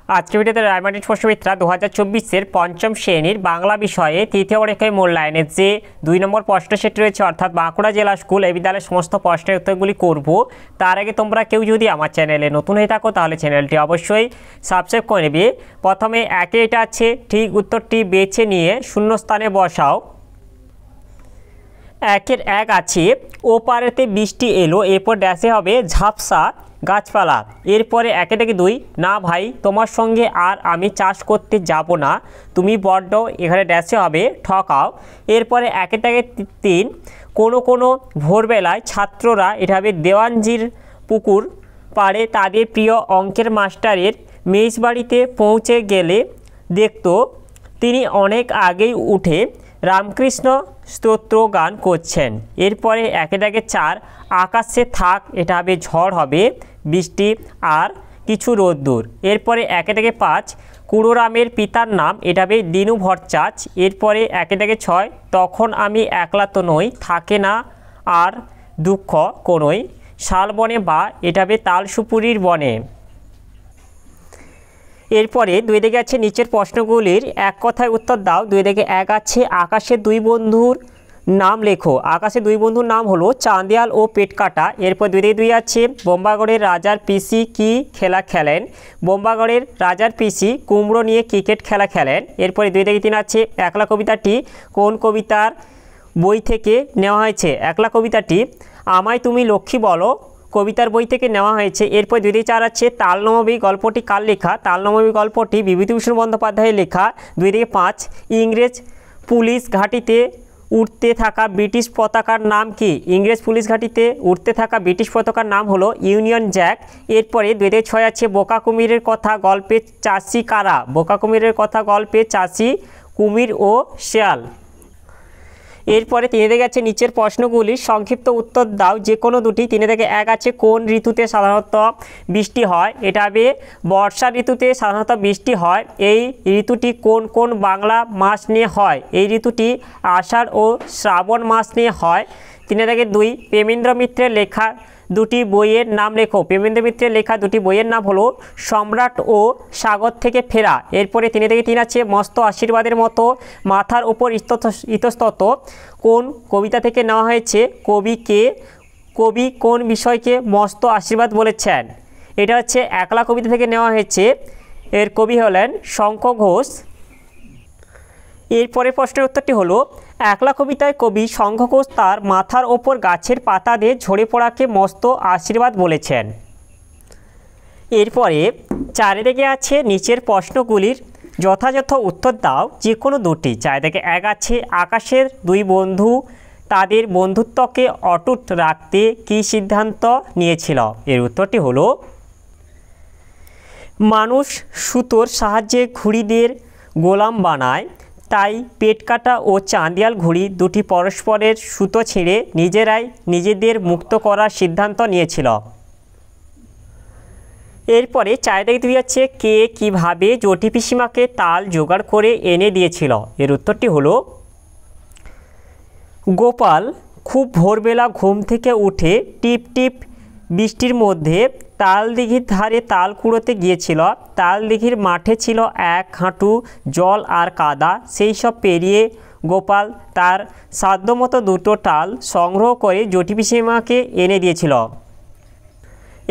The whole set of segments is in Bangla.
আজকের ভিডিওতে রায়মার্টিন প্রশ্নবিদ্যা 2024-এর পঞ্চম শ্রেণীর বাংলা বিষয়ে তৃতীয় পরীক্ষায় মূল্যায়নের যে 2 নম্বর প্রশ্ন সেট রয়েছে অর্থাৎ বাঁকুড়া জেলা স্কুল এই বিদ্যালয়ের সমস্ত প্রশ্নের উত্তরগুলি করব। তার আগে তোমরা কেউ যদি আমার চ্যানেলে নতুন হয়ে থাকো তাহলে চ্যানেলটি অবশ্যই সাবস্ক্রাইব করে নেবে। প্রথমে একে এটা আছে, ঠিক উত্তরটি বেছে নিয়ে শূন্যস্থানে বসাও। একের এক আছে, ও পারেতে বৃষ্টি এলো, এরপর ড্যাশে হবে ঝাপসা গাছপালা। এরপরে একে থেকে 2, না ভাই তোমার সঙ্গে আর আমি চাষ করতে যাব না, তুমি বড্ড, এখানে ড্যাশে হবে ঠকাও। এরপরে একে থেকে 3, কোনো ভোরবেলায় ছাত্ররা, এটা হবে দেওয়ানজির পুকুর পাড়ে তাদের প্রিয় অঙ্কের মাস্টারের মেজবাড়িতে পৌঁছে গেলে দেখতো তিনি অনেক আগেই উঠে রামকৃষ্ণ স্তোত্র গান করছেন। এরপরে একে থেকে 4, আকাশে থাক, এটা হবে ঝড় হবে বৃষ্টি আর কিছু রোদ্দুর। এরপরে একে থেকে 5, কুড়োরামের পিতার নাম, এটা হবে দিনু ভট্টাচ। এরপরে একে থেকে 6, তখন আমি একলা তো নই, থাকে না আর দুঃখ কোনোই, শালবনে বা, এটা হবে তালসুপুরির বনে। এরপরে 2 দিকে আছে নিচের প্রশ্নগুলির এক কথায় উত্তর দাও। 2 দিকে 1 আছে, আকাশের 2 বন্ধুর নাম লেখো। আকাশের 2 বন্ধুর নাম হলো চাঁদিয়াল ও পেটকাটা। এরপর 2 দিকে 2 আছে, বোম্বাগড়ের রাজার পিসি কি খেলা খেলেন। বোম্বাগড়ের রাজার পিসি কুমড়ো নিয়ে ক্রিকেট খেলা খেলেন। এরপরে 2 দিকে 3 আছে, একলা কবিতাটি কোন কবিতার বই থেকে নেওয়া হয়েছে। একলা কবিতাটি আমায় তুমি লক্ষ্মী বলো কবিতার বই থেকে নেওয়া হয়েছে। এরপর 2 দিকে 4 আছে, তালনবমী গল্পটি কার লেখা। তালনবমী গল্পটি বিভূতিভূষণ বন্দ্যোপাধ্যায়ের লেখা। 2 দিকে 5, ইংরেজ পুলিশ ঘাঁটিতে উঠতে থাকা ব্রিটিশ পতাকার নাম কি। ইংরেজ পুলিশ ঘাঁটিতে উঠতে থাকা ব্রিটিশ পতাকার নাম হলো ইউনিয়ন জ্যাক। এরপরে 2 দিকে 6 আছে, বোকা কুমিরের কথা গল্পে চাষি কারা। বোকা কুমিরের কথা গল্পে চাষি, কুমির ও শেয়াল। এরপরে 3 দিকে আছে নিচের প্রশ্নগুলির সংক্ষিপ্ত উত্তর দাও যে কোনো দুটি। 3 দিকে 1 আছে, কোন ঋতুতে সাধারণত বৃষ্টি হয়। এটা হবে বর্ষা ঋতুতে সাধারণত বৃষ্টি হয়। এই ঋতুটি কোন কোন বাংলা মাস নিয়ে হয়। এই ঋতুটি আষাঢ় ও শ্রাবণ মাস নিয়ে হয়। 3 দিকে 2, প্রেমেন্দ্র মিত্রের লেখা 2টি বইয়ের নাম লেখো। প্রেমেন্দ্র মিত্রের লেখা 2টি বইয়ের নাম হলো সম্রাট ও সাগর থেকে ফেরা। এরপরে 3 দিকে 3 আছে, মস্ত আশীর্বাদের মতো মাথার উপর ইতস্তত কোন কবিতা থেকে নেওয়া হয়েছে। কবি কোন বিষয়কে মস্ত আশীর্বাদ বলেছেন। এটা হচ্ছে একলা কবিতা থেকে নেওয়া হয়েছে। এর কবি হলেন শঙ্খ ঘোষ। এরপরের প্রশ্নের উত্তরটি হলো, একলা কবিতায় কবি শঙ্খ ঘোষ তার মাথার ওপর গাছের পাতা দিয়ে ঝরে পড়াকে মস্ত আশীর্বাদ বলেছেন। এরপরে 4 দিকে আছে নিচের প্রশ্নগুলির যথাযথ উত্তর দাও যে কোনো দুটি। 4 দিকে 1 আছে, আকাশের 2 বন্ধু তাদের বন্ধুত্বকে অটুট রাখতে কী সিদ্ধান্ত নিয়েছিল। এর উত্তরটি হলো, মানুষ সুতোর সাহায্যে ঘুড়িদের গোলাম বানায়, তাই পেটকাটা ও চাঁদিয়াল ঘুড়ি দুটি পরস্পরের সুতো ছিঁড়ে নিজেরাই নিজেদের মুক্ত করার সিদ্ধান্ত নিয়েছিল। এরপরে 4 দিকে 2 আছে, কে কীভাবে জটি পিসিমাকে তাল জোগাড় করে এনে দিয়েছিল। এর উত্তরটি হলো, গোপাল খুব ভোরবেলা ঘুম থেকে উঠে টিপ টিপ বৃষ্টির মধ্যে তালদিঘির ধারে তাল কুড়োতে গিয়েছিল। তালদিঘির মাঠে ছিল 1 হাঁটু জল আর কাদা। সেই সব পেরিয়ে গোপাল তার সাধ্যমতো 2টো তাল সংগ্রহ করে জটি পিসিমাকে এনে দিয়েছিল।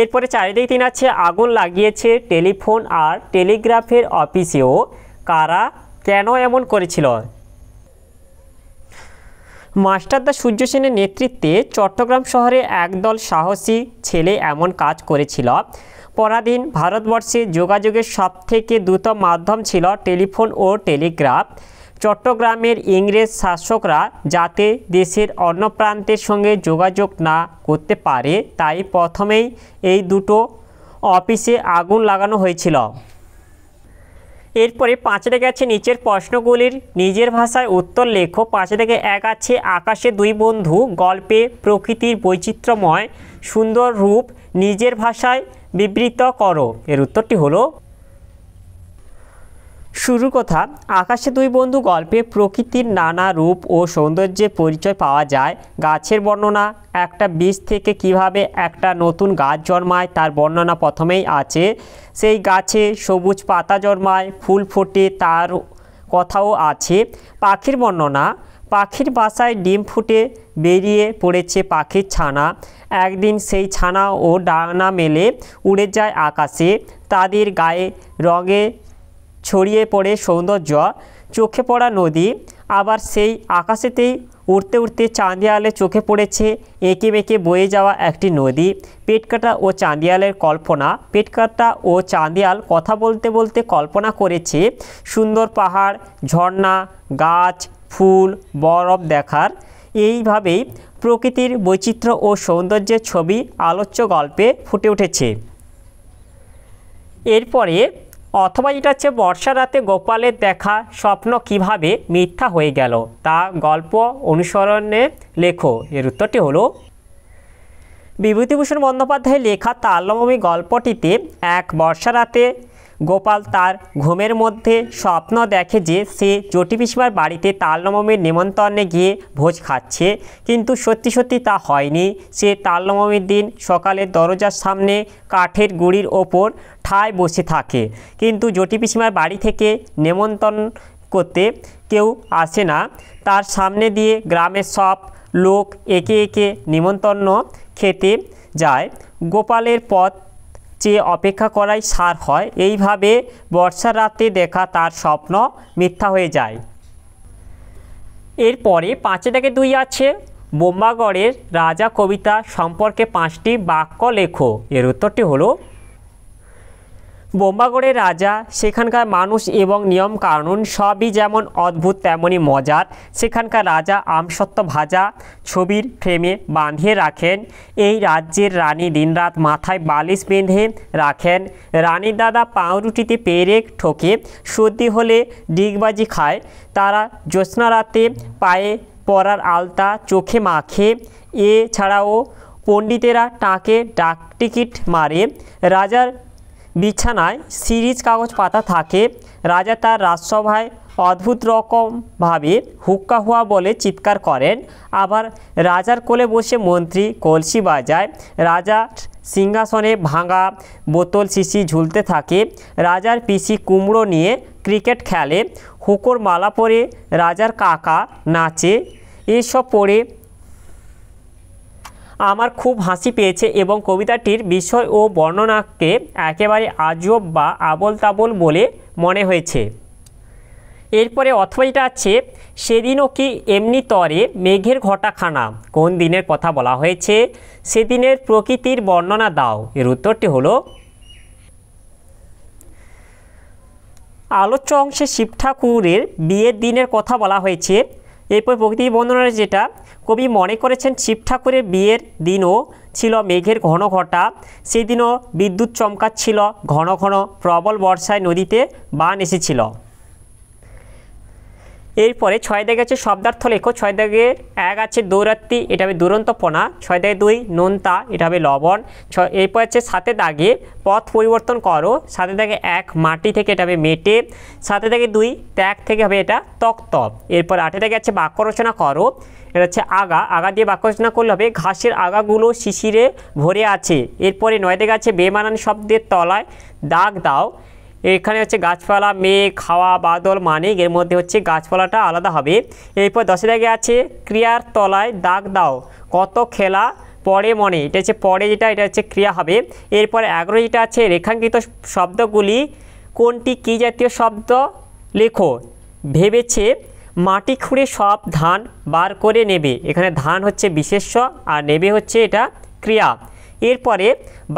এরপরে 4 দিকে 3 আছে, আগুন লাগিয়েছে টেলিফোন আর টেলিগ্রাফের অফিসেও, কারা কেন এমন করেছিল। মাস্টারদা সূর্য সেনের নেতৃত্বে চট্টগ্রাম শহরে একদল সাহসী ছেলে এমন কাজ করেছিল। পরাধীন ভারতবর্ষে যোগাযোগের সবথেকে দ্রুত মাধ্যম ছিল টেলিফোন ও টেলিগ্রাফ। চট্টগ্রামের ইংরেজ শাসকরা যাতে দেশের অন্য প্রান্তের সঙ্গে যোগাযোগ না করতে পারে তাই প্রথমেই এই 2টো অফিসে আগুন লাগানো হয়েছিল। এরপরে 5 দিকে আছে নিচের প্রশ্নগুলির নিজের ভাষায় উত্তর লেখো। 5 দিকে 1 আছে, আকাশের 2 বন্ধু গল্পে প্রকৃতির বৈচিত্র্যময় সুন্দর রূপ নিজের ভাষায় বিবৃত করো। এর উত্তরটি হলো, শুরুর কথা, আকাশে দুই বন্ধু গল্পে প্রকৃতির নানা রূপ ও সৌন্দর্যের পরিচয় পাওয়া যায়। গাছের বর্ণনা, একটা বীজ থেকে কিভাবে একটা নতুন গাছ জন্মায় তার বর্ণনা প্রথমেই আছে। সেই গাছে সবুজ পাতা জন্মায়, ফুল ফোটে তার কথাও আছে। পাখির বর্ণনা, পাখির বাসায় ডিম ফুটে বেরিয়ে পড়েছে পাখির ছানা। একদিন সেই ছানা ও ডানা মেলে উড়ে যায় আকাশে, তাদের গায়ে রঙে ছড়িয়ে পড়ে সৌন্দর্য। চোখে পড়া নদী, আবার সেই আকাশেতেই উড়তে উড়তে চাঁদিয়ালে চোখে পড়েছে এঁকে বেঁকে বয়ে যাওয়া একটি নদী। পেটকাটা ও চাঁদিয়ালের কল্পনা, পেটকাটা ও চাঁদিয়াল কথা বলতে বলতে কল্পনা করেছে সুন্দর পাহাড়, ঝর্ণা, গাছ, ফুল, বরফ দেখার। এইভাবেই প্রকৃতির বৈচিত্র্য ও সৌন্দর্যের ছবি আলোচ্য গল্পে ফুটে উঠেছে। এরপরে অথবা যেটা হচ্ছে বর্ষা রাতে গোপালের দেখা স্বপ্ন কিভাবে মিথ্যা হয়ে গেল তা গল্প অনুসরণে লেখো। এর উত্তরটি হলো, বিভূতিভূষণ বন্দ্যোপাধ্যায়ের লেখা তালনবমী গল্পটিতে এক বর্ষা রাতে গোপাল তার ঘুমের মধ্যে স্বপ্ন দেখে যে সে জটি পিসিমার বাড়িতে তালনবমীর নিমন্ত্রণে গিয়ে ভোজ খাচ্ছে, কিন্তু সত্যি সত্যি তা হয়নি। সে তালনবমীর দিন সকালে দরজার সামনে কাঠের গুঁড়ির ওপর ঠায় বসে থাকে, কিন্তু জটি পিসিমার বাড়ি থেকে নিমন্ত্রণ করতে কেউ আসে না। তার সামনে দিয়ে গ্রামের সব লোক একে একে নিমন্ত্রণ খেতে যায়। গোপালের পথ চেয়ে অপেক্ষা করাই সার হয়। এইভাবে বর্ষার রাতে দেখা তার স্বপ্ন মিথ্যা হয়ে যায়। এরপরে 5-2 আছে বোম্বাগড়ের রাজা কবিতা সম্পর্কে 5টি বাক্য লেখো। এর উত্তরটি হলো, বোম্বাগড়ের রাজা, সেখানকার মানুষ এবং নিয়ম কানুন সবই যেমন অদ্ভুত তেমনই মজার। সেখানকার রাজা আমসত্ত্ব ভাজা ছবির ফ্রেমে বাঁধিয়ে রাখেন। এই রাজ্যের রানী দিনরাত মাথায় বালিশ বেঁধে রাখেন। রানীর দাদা পাউরুটিতে পেরেক ঠোকে, সর্দি হলে ডিগবাজি খায়। তারা জ্যোৎস্না রাতে পায়ে পরার আলতা চোখে মাখে। এছাড়াও পণ্ডিতেরা টাকে ডাকটিকিট মারে। রাজার বিছানায় সিরিজ কাগজ পাতা থাকে। রাজা তার রাজসভায় অদ্ভুত রকমভাবে হুক্কা হুয়া বলে চিৎকার করেন। আবার রাজার কোলে বসে মন্ত্রী কলসি বাজায়। রাজার সিংহাসনে ভাঙা বোতল শিশি ঝুলতে থাকে। রাজার পিসি কুমড়ো নিয়ে ক্রিকেট খেলে। হুকোর মালা পরে রাজার কাকা নাচে। এসব পড়ে আমার খুব হাসি পেয়েছে এবং কবিতাটির বিষয় ও বর্ণনাকে একেবারে আজব বা আবোল তাবোল বলে মনে হয়েছে। এরপরে অথবা এটা আছে, সেদিনও কি এমনি তরে মেঘের ঘটাখানা, কোন দিনের কথা বলা হয়েছে? সেদিনের প্রকৃতির বর্ণনা দাও। এর উত্তরটি হলো, আলোচ্য অংশে শিব ঠাকুরের বিয়ের দিনের কথা বলা হয়েছে। এরপর প্রকৃতির বর্ণনা যেটা কবি মনে করেছেন শিব ঠাকুরের বিয়ের দিনও ছিল মেঘের ঘন ঘটা। সেই দিনও বিদ্যুৎ চমকাচ্ছিল, ঘন ঘন প্রবল বর্ষায় নদীতে বান এসেছিল। এরপরে 6 আছে শব্দার্থ লেখো। 6-1 আছে দৌরাত্রি, এটা হবে দুরন্তপনা। 6-2 নোনতা, এটা হবে লবণ। এরপর আছে 7 পথ পরিবর্তন করো। 7-1 মাটি থেকে, এটা হবে মেটে। 7-2 ত্যাগ থেকে হবে এটা তক্ত। এরপর 8 আছে বাক্য রচনা করো। এটা হচ্ছে আগা, আগা দিয়ে বাক্য রচনা করলে হবে ঘাসের আগাগুলো শিশিরে ভরে আছে। এরপরে 9 আছে বেমানান শব্দের তলায় দাগ দাও। এখানে হচ্ছে গাছপালা, মেঘ, হাওয়া, বাদল, মানিক, এর মধ্যে হচ্ছে গাছপালাটা আলাদা হবে। এরপর 10 আছে ক্রিয়ার তলায় দাগ দাও, কত খেলা পড়ে মনে, এটা হচ্ছে পড়ে, এটা হচ্ছে ক্রিয়া হবে। এরপর 11 যেটা আছে রেখাঙ্কিত শব্দগুলি কোনটি কী জাতীয় শব্দ লেখো। ভেবেছে মাটি খুঁড়ে সব ধান বার করে নেবে, এখানে ধান হচ্ছে বিশেষ্য আর নেবে হচ্ছে এটা ক্রিয়া। এরপরে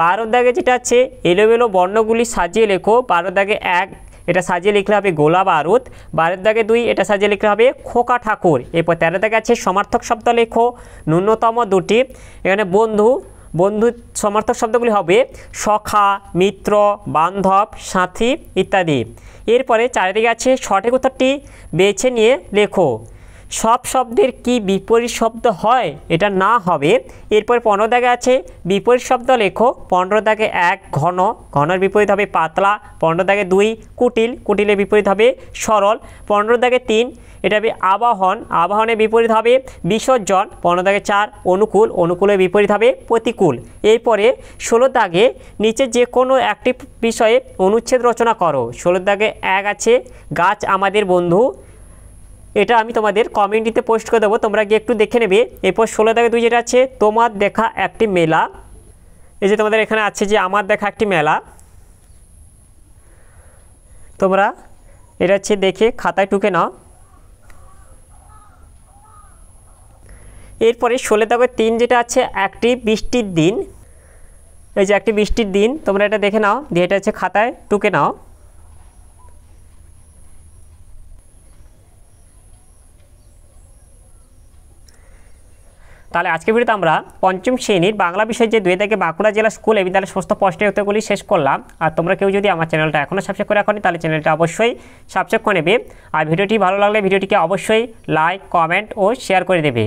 12 যেটা আছে এলোমেলো বর্ণগুলি সাজিয়ে লেখো। 12-1 এটা সাজিয়ে লিখলে হবে গোলা বারুদ। 12-2 এটা সাজিয়ে লিখলে হবে খোকা ঠাকুর। এরপর 13 আছে সমার্থক শব্দ লেখো ন্যূনতম 2টি। এখানে বন্ধু, বন্ধু সমার্থক শব্দগুলি হবে সখা, মিত্র, বান্ধব, সাথী ইত্যাদি। এরপরে 4 আছে সঠিক উত্তরটি বেছে নিয়ে লেখো। সব শব্দের কি বিপরীত শব্দ হয়, এটা না হবে। এরপর 15 দাগে আছে বিপরীত শব্দ লেখো। 15 দাগে 1 ঘন, ঘনের বিপরীত হবে পাতলা। 15 দাগে 2 কুটিল, কুটিলের বিপরীত হবে সরল। 15 দাগে 3 এটা হবে আবাহন, আবাহনের বিপরীত হবে বিসর্জন। 15 দাগে 4 অনুকূল, অনুকূলের বিপরীত হবে প্রতিকূল। এরপরে 16 দাগে নিচে যে কোনো একটি বিষয়ে অনুচ্ছেদ রচনা করো। 16 দাগে 1 আছে গাছ আমাদের বন্ধু, এটা আমি তোমাদের কমিউনিটিতে পোস্ট করে দেবো, তোমরা গিয়ে একটু দেখে নেবে। এরপর 16 দাগে 2 যেটা আছে তোমার দেখা একটি মেলা, এই যে তোমাদের এখানে আছে যে আমার দেখা একটি মেলা, তোমরা এটা হচ্ছে দেখে খাতায় টুকে নাও। এরপরে 16 দাগে 3 যেটা আছে একটি বৃষ্টির দিন, এই যে একটি বৃষ্টির দিন, তোমরা এটা দেখে নাও, দিয়ে এটা হচ্ছে খাতায় টুকে নাও। তাহলে আজকের ভিডিওতে আমরা পঞ্চম শ্রেণীর বাংলা বিষয় যে 2 থেকে বাঁকুড়া জেলা স্কুল এই বিদ্যালয়ের সমস্ত প্রশ্নের উত্তরগুলি শেষ করলাম। আর তোমরা কেউ যদি আমার চ্যানেলটা এখনও সাবস্ক্রাইব করে রাখোনি তাহলে চ্যানেলটা অবশ্যই সাবস্ক্রাইব করে নেবে। আর ভিডিওটি ভালো লাগলে ভিডিওটিকে অবশ্যই লাইক, কমেন্ট ও শেয়ার করে দেবে।